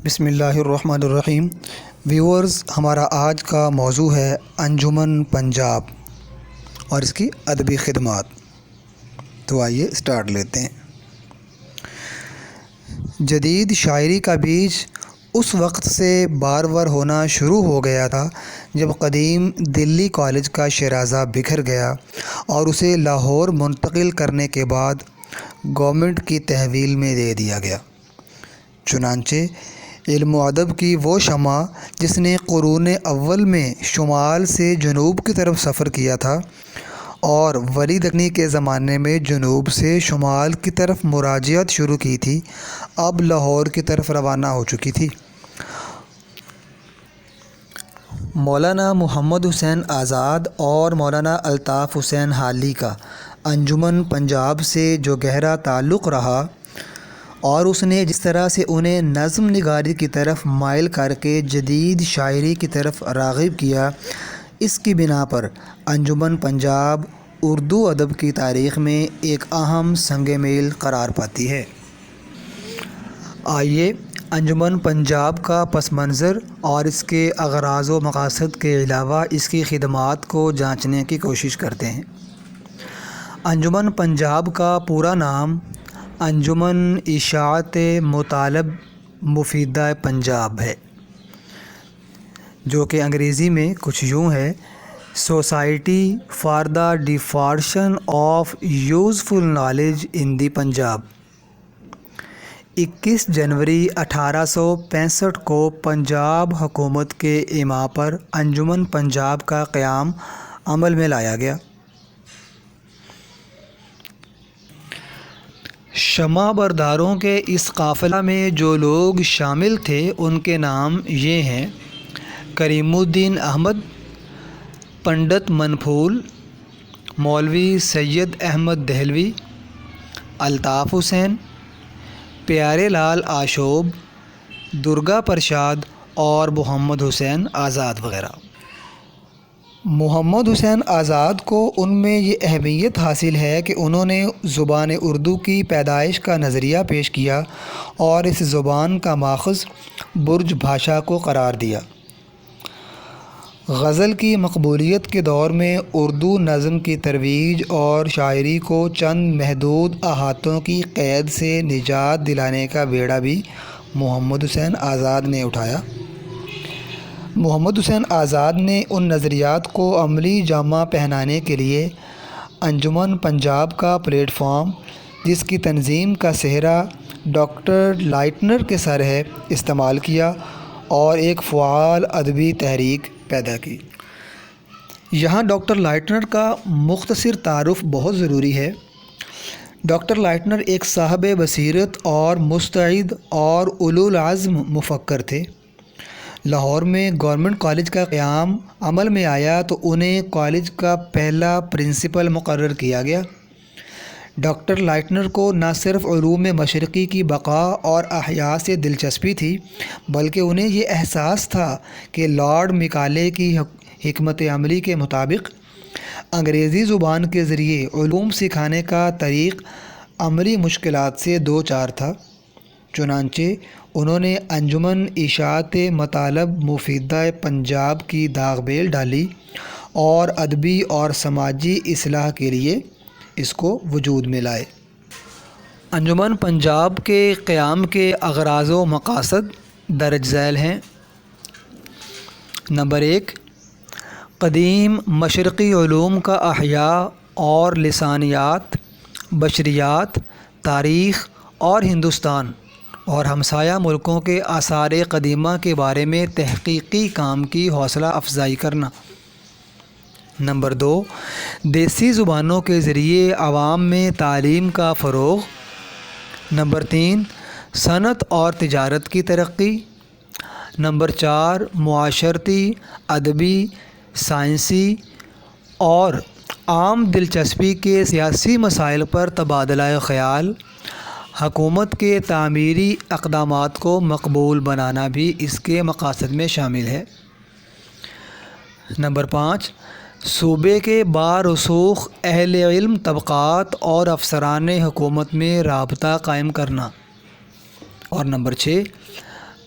بسم اللہ الرحمن الرحیم۔ ویورز، ہمارا آج کا موضوع ہے انجمن پنجاب اور اس کی ادبی خدمات۔ تو آئیے سٹارٹ لیتے ہیں۔ جدید شاعری کا بیج اس وقت سے بارور ہونا شروع ہو گیا تھا جب قدیم دلی کالج کا شیرازہ بکھر گیا اور اسے لاہور منتقل کرنے کے بعد گورنمنٹ کی تحویل میں دے دیا گیا۔ چنانچہ علم و ادب کی وہ شمع جس نے قرون اول میں شمال سے جنوب کی طرف سفر کیا تھا اور ولی دکنی کے زمانے میں جنوب سے شمال کی طرف مراجعت شروع کی تھی، اب لاہور کی طرف روانہ ہو چکی تھی۔ مولانا محمد حسین آزاد اور مولانا الطاف حسین حالی کا انجمن پنجاب سے جو گہرا تعلق رہا اور اس نے جس طرح سے انہیں نظم نگاری کی طرف مائل کر کے جدید شاعری کی طرف راغب کیا، اس کی بنا پر انجمن پنجاب اردو ادب کی تاریخ میں ایک اہم سنگ میل قرار پاتی ہے۔ آئیے انجمن پنجاب کا پس منظر اور اس کے اغراض و مقاصد کے علاوہ اس کی خدمات کو جانچنے کی کوشش کرتے ہیں۔ انجمن پنجاب کا پورا نام انجمن اشاعت مطالب مفیدہ پنجاب ہے، جو کہ انگریزی میں کچھ یوں ہے: society for the diffusion of useful knowledge in the Punjab. 21 جنوری 1865 کو پنجاب حکومت کے ایما پر انجمن پنجاب کا قیام عمل میں لایا گیا۔ شمع برداروں کے اس قافلہ میں جو لوگ شامل تھے ان کے نام یہ ہیں: کریم الدین احمد، پنڈت منپھول، مولوی سید احمد دہلوی، الطاف حسین، پیارے لال آشوب، درگا پرشاد اور محمد حسین آزاد وغیرہ۔ محمد حسین آزاد کو ان میں یہ اہمیت حاصل ہے کہ انہوں نے زبان اردو کی پیدائش کا نظریہ پیش کیا اور اس زبان کا ماخذ برج بھاشا کو قرار دیا۔ غزل کی مقبولیت کے دور میں اردو نظم کی ترویج اور شاعری کو چند محدود احاطوں کی قید سے نجات دلانے کا بیڑا بھی محمد حسین آزاد نے اٹھایا۔ محمد حسین آزاد نے ان نظریات کو عملی جامہ پہنانے کے لیے انجمن پنجاب کا پلیٹ فارم، جس کی تنظیم کا سہرا ڈاکٹر لائٹنر کے سر ہے، استعمال کیا اور ایک فعال ادبی تحریک پیدا کی۔ یہاں ڈاکٹر لائٹنر کا مختصر تعارف بہت ضروری ہے۔ ڈاکٹر لائٹنر ایک صاحب بصیرت اور مستعد اور اولو العزم مفکر تھے۔ لاہور میں گورنمنٹ کالج کا قیام عمل میں آیا تو انہیں کالج کا پہلا پرنسپل مقرر کیا گیا۔ ڈاکٹر لائٹنر کو نہ صرف علوم مشرقی کی بقا اور احیاء سے دلچسپی تھی، بلکہ انہیں یہ احساس تھا کہ لارڈ میکالے کی حکمت عملی کے مطابق انگریزی زبان کے ذریعے علوم سکھانے کا طریق عملی مشکلات سے دو چار تھا۔ چنانچہ انہوں نے انجمن اشاعت مطالب مفیدہ پنجاب کی داغ بیل ڈالی اور ادبی اور سماجی اصلاح کے لیے اس کو وجود میں لائے۔ انجمن پنجاب کے قیام کے اغراض و مقاصد درج ذیل ہیں۔ نمبر 1، قدیم مشرقی علوم کا احیاء اور لسانیات، بشریات، تاریخ اور ہندوستان اور ہمسایہ ملکوں کے آثار قدیمہ کے بارے میں تحقیقی کام کی حوصلہ افزائی کرنا۔ نمبر 2، دیسی زبانوں کے ذریعے عوام میں تعلیم کا فروغ۔ نمبر 3، صنعت اور تجارت کی ترقی۔ نمبر 4، معاشرتی، ادبی، سائنسی اور عام دلچسپی کے سیاسی مسائل پر تبادلہ خیال۔ حکومت کے تعمیری اقدامات کو مقبول بنانا بھی اس کے مقاصد میں شامل ہے۔ نمبر 5، صوبے کے بارسوخ اہل علم طبقات اور افسران حکومت میں رابطہ قائم کرنا۔ اور نمبر 6،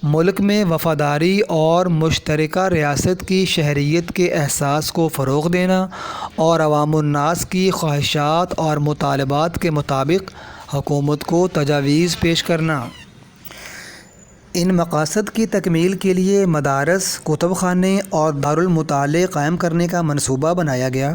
ملک میں وفاداری اور مشترکہ ریاست کی شہریت کے احساس کو فروغ دینا اور عوام الناس کی خواہشات اور مطالبات کے مطابق حکومت کو تجاویز پیش کرنا۔ ان مقاصد کی تکمیل کے لیے مدارس، کتب خانے اور دارالمطالعے قائم کرنے کا منصوبہ بنایا گیا۔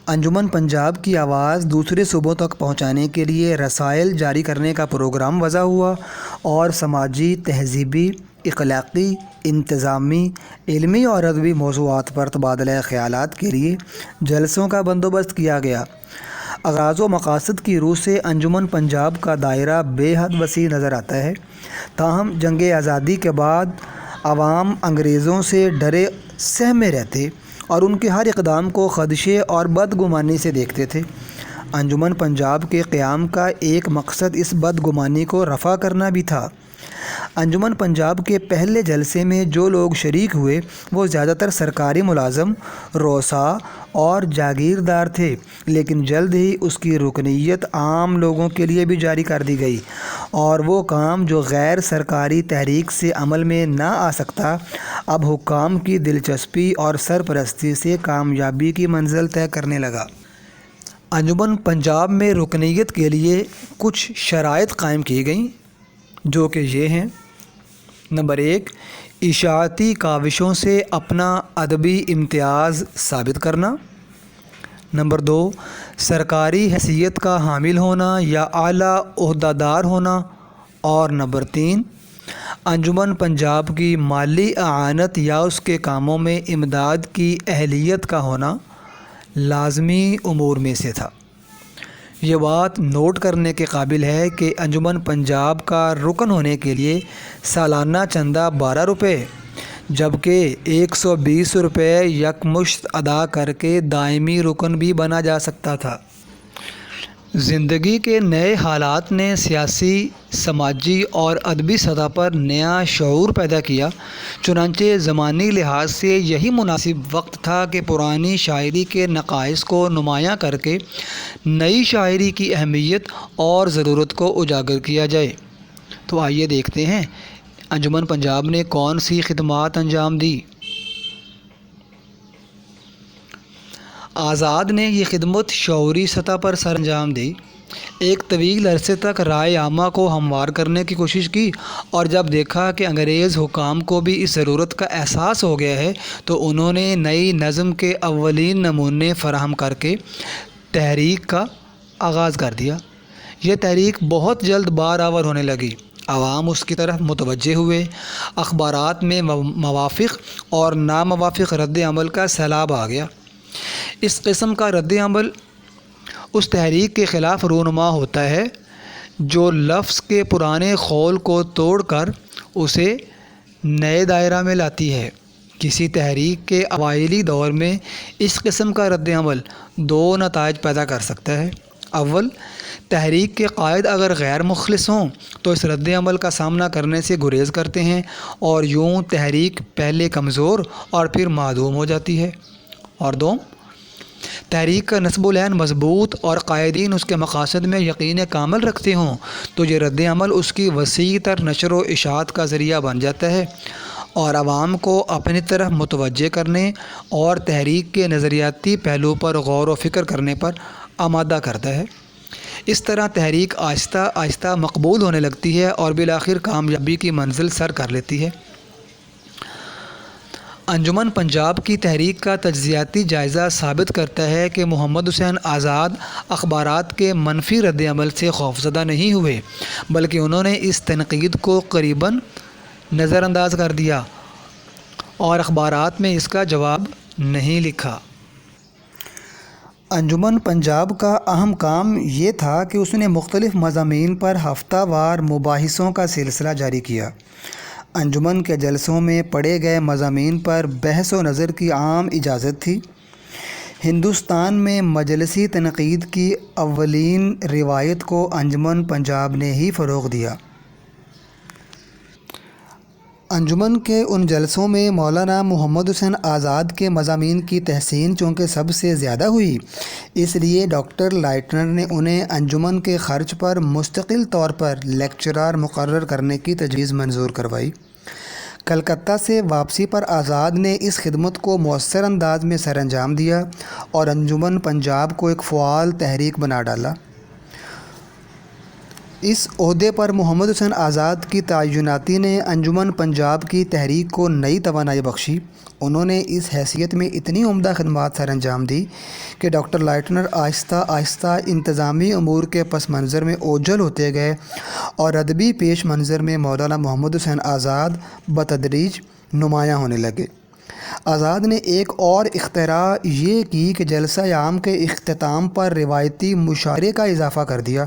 انجمن پنجاب کی آواز دوسرے صوبوں تک پہنچانے کے لیے رسائل جاری کرنے کا پروگرام وضع ہوا اور سماجی، تہذیبی، اخلاقی، انتظامی، علمی اور ادبی موضوعات پر تبادلہ خیالات کے لیے جلسوں کا بندوبست کیا گیا۔ اغراض و مقاصد کی روح سے انجمن پنجاب کا دائرہ بے حد وسیع نظر آتا ہے۔ تاہم جنگ آزادی کے بعد عوام انگریزوں سے ڈرے سہمے رہتے اور ان کے ہر اقدام کو خدشے اور بدگمانی سے دیکھتے تھے۔ انجمن پنجاب کے قیام کا ایک مقصد اس بدگمانی کو رفع کرنا بھی تھا۔ انجمن پنجاب کے پہلے جلسے میں جو لوگ شریک ہوئے وہ زیادہ تر سرکاری ملازم، روسا اور جاگیردار تھے، لیکن جلد ہی اس کی رکنیت عام لوگوں کے لیے بھی جاری کر دی گئی اور وہ کام جو غیر سرکاری تحریک سے عمل میں نہ آ سکتا اب حکام کی دلچسپی اور سرپرستی سے کامیابی کی منزل طے کرنے لگا۔ انجمن پنجاب میں رکنیت کے لیے کچھ شرائط قائم کی گئیں جو کہ یہ ہیں: نمبر 1، اشاعتی کاوشوں سے اپنا ادبی امتیاز ثابت کرنا۔ نمبر 2، سرکاری حیثیت کا حامل ہونا یا اعلیٰ عہدیدار ہونا۔ اور نمبر 3، انجمن پنجاب کی مالی اعانت یا اس کے کاموں میں امداد کی اہلیت کا ہونا لازمی امور میں سے تھا۔ یہ بات نوٹ کرنے کے قابل ہے کہ انجمن پنجاب کا رکن ہونے کے لیے سالانہ چندہ 12 روپے جبکہ 120 روپے یکمشت ادا کر کے دائمی رکن بھی بنا جا سکتا تھا۔ زندگی کے نئے حالات نے سیاسی، سماجی اور ادبی سطح پر نیا شعور پیدا کیا، چنانچہ زمانی لحاظ سے یہی مناسب وقت تھا کہ پرانی شاعری کے نقائص کو نمایاں کر کے نئی شاعری کی اہمیت اور ضرورت کو اجاگر کیا جائے۔ تو آئیے دیکھتے ہیں انجمن پنجاب نے کون سی خدمات انجام دی۔ آزاد نے یہ خدمت شعوری سطح پر سر انجام دی۔ ایک طویل عرصے تک رائے عامہ کو ہموار کرنے کی کوشش کی اور جب دیکھا کہ انگریز حکام کو بھی اس ضرورت کا احساس ہو گیا ہے تو انہوں نے نئی نظم کے اولین نمونے فراہم کر کے تحریک کا آغاز کر دیا۔ یہ تحریک بہت جلد بارآور ہونے لگی، عوام اس کی طرف متوجہ ہوئے، اخبارات میں موافق اور ناموافق رد عمل کا سیلاب آ گیا۔ اس قسم کا رد عمل اس تحریک کے خلاف رونما ہوتا ہے جو لفظ کے پرانے خول کو توڑ کر اسے نئے دائرہ میں لاتی ہے۔ کسی تحریک کے اوائلی دور میں اس قسم کا رد عمل دو نتائج پیدا کر سکتا ہے۔ اول، تحریک کے قائد اگر غیر مخلص ہوں تو اس رد عمل کا سامنا کرنے سے گریز کرتے ہیں اور یوں تحریک پہلے کمزور اور پھر معدوم ہو جاتی ہے۔ اور دوم، تحریک کا نصب العین مضبوط اور قائدین اس کے مقاصد میں یقین کامل رکھتے ہوں تو یہ رد عمل اس کی وسیع تر نشر و اشاعت کا ذریعہ بن جاتا ہے اور عوام کو اپنی طرف متوجہ کرنے اور تحریک کے نظریاتی پہلو پر غور و فکر کرنے پر آمادہ کرتا ہے۔ اس طرح تحریک آہستہ آہستہ مقبول ہونے لگتی ہے اور بالآخر کامیابی کی منزل سر کر لیتی ہے۔ انجمن پنجاب کی تحریک کا تجزیاتی جائزہ ثابت کرتا ہے کہ محمد حسین آزاد اخبارات کے منفی رد عمل سے خوفزدہ نہیں ہوئے بلکہ انہوں نے اس تنقید کو قریباً نظر انداز کر دیا اور اخبارات میں اس کا جواب نہیں لکھا۔ انجمن پنجاب کا اہم کام یہ تھا کہ اس نے مختلف مضامین پر ہفتہ وار مباحثوں کا سلسلہ جاری کیا۔ انجمن کے جلسوں میں پڑھے گئے مضامین پر بحث و نظر کی عام اجازت تھی۔ ہندوستان میں مجلسی تنقید کی اولین روایت کو انجمن پنجاب نے ہی فروغ دیا۔ انجمن کے ان جلسوں میں مولانا محمد حسین آزاد کے مضامین کی تحسین چونکہ سب سے زیادہ ہوئی، اس لیے ڈاکٹر لائٹنر نے انہیں انجمن کے خرچ پر مستقل طور پر لیکچرار مقرر کرنے کی تجویز منظور کروائی۔ کلکتہ سے واپسی پر آزاد نے اس خدمت کو مؤثر انداز میں سر انجام دیا اور انجمن پنجاب کو ایک فعال تحریک بنا ڈالا۔ اس عہدے پر محمد حسین آزاد کی تعیناتی نے انجمن پنجاب کی تحریک کو نئی توانائی بخشی۔ انہوں نے اس حیثیت میں اتنی عمدہ خدمات سر انجام دی کہ ڈاکٹر لائٹنر آہستہ آہستہ انتظامی امور کے پس منظر میں اوجھل ہوتے گئے اور ادبی پیش منظر میں مولانا محمد حسین آزاد بتدریج نمایاں ہونے لگے۔ آزاد نے ایک اور اختراع یہ کی کہ جلسہ عام کے اختتام پر روایتی مشاعرے کا اضافہ کر دیا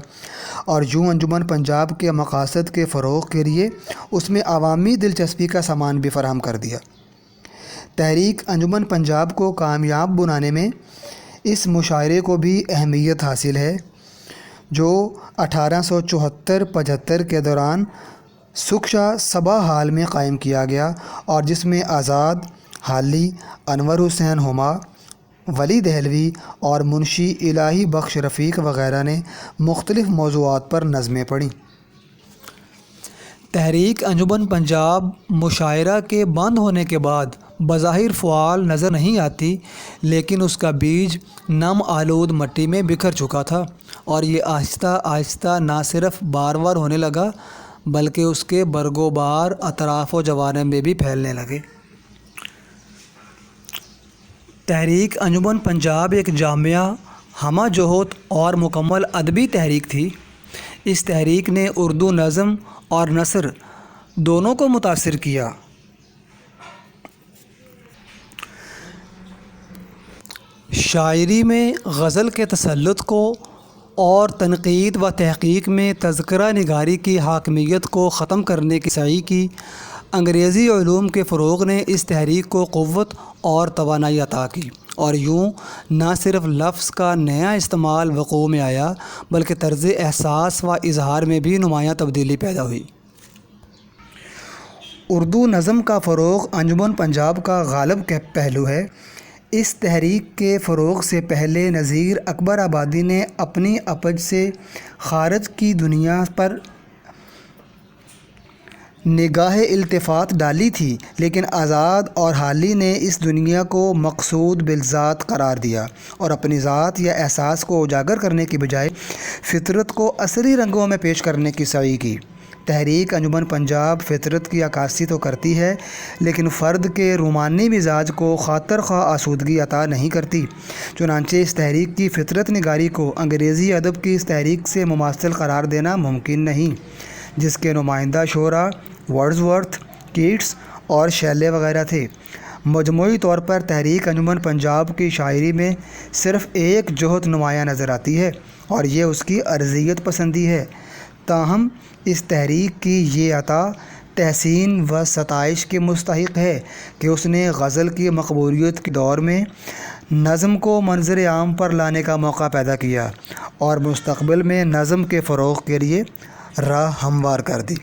اور یوں انجمن پنجاب کے مقاصد کے فروغ کے لیے اس میں عوامی دلچسپی کا سامان بھی فراہم کر دیا۔ تحریک انجمن پنجاب کو کامیاب بنانے میں اس مشاعرے کو بھی اہمیت حاصل ہے جو 1874-75 کے دوران سکھشا سبھا ہال میں قائم کیا گیا اور جس میں آزاد، حالی، انور حسین ہما، ولی دہلوی اور منشی الہی بخش رفیق وغیرہ نے مختلف موضوعات پر نظمیں پڑھیں۔ تحریک انجمن پنجاب مشاعرہ کے بند ہونے کے بعد بظاہر فعال نظر نہیں آتی، لیکن اس کا بیج نم آلود مٹی میں بکھر چکا تھا اور یہ آہستہ آہستہ نہ صرف بار ہونے لگا بلکہ اس کے برگ و بار اطراف و جوانب میں بھی پھیلنے لگے۔ تحریک انجمن پنجاب ایک جامعہ، ہمہ جہت اور مکمل ادبی تحریک تھی۔ اس تحریک نے اردو نظم اور نثر دونوں کو متاثر کیا۔ شاعری میں غزل کے تسلط کو اور تنقید و تحقیق میں تذکرہ نگاری کی حاکمیت کو ختم کرنے کی سعی کی۔ انگریزی علوم کے فروغ نے اس تحریک کو قوت اور توانائی عطا کی اور یوں نہ صرف لفظ کا نیا استعمال وقوع میں آیا بلکہ طرز احساس و اظہار میں بھی نمایاں تبدیلی پیدا ہوئی۔ اردو نظم کا فروغ انجمن پنجاب کا غالب پہلو ہے۔ اس تحریک کے فروغ سے پہلے نذیر اکبر آبادی نے اپنی اپج سے خارج کی دنیا پر نگاہ التفات ڈالی تھی، لیکن آزاد اور حالی نے اس دنیا کو مقصود بالذات قرار دیا اور اپنی ذات یا احساس کو اجاگر کرنے کی بجائے فطرت کو عصری رنگوں میں پیش کرنے کی سعی کی۔ تحریک انجمن پنجاب فطرت کی عکاسی تو کرتی ہے لیکن فرد کے رومانی مزاج کو خاطر خواہ آسودگی عطا نہیں کرتی۔ چنانچہ اس تحریک کی فطرت نگاری کو انگریزی ادب کی اس تحریک سے مماثل قرار دینا ممکن نہیں، جس کے نمائندہ شعراء ورڈزورتھ، کیٹس اور شیلے وغیرہ تھے۔ مجموعی طور پر تحریک انجمن پنجاب کی شاعری میں صرف ایک جہت نمایاں نظر آتی ہے اور یہ اس کی ارضیت پسندی ہے۔ تاہم اس تحریک کی یہ عطا تحسین و ستائش کے مستحق ہے کہ اس نے غزل کی مقبولیت کے دور میں نظم کو منظر عام پر لانے کا موقع پیدا کیا اور مستقبل میں نظم کے فروغ کے لیے راہ ہموار کر دی۔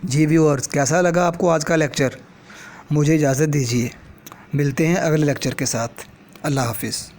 جی ویورز، کیسا لگا آپ کو آج کا لیکچر؟ مجھے اجازت دیجیے، ملتے ہیں اگلے لیکچر کے ساتھ۔ اللہ حافظ۔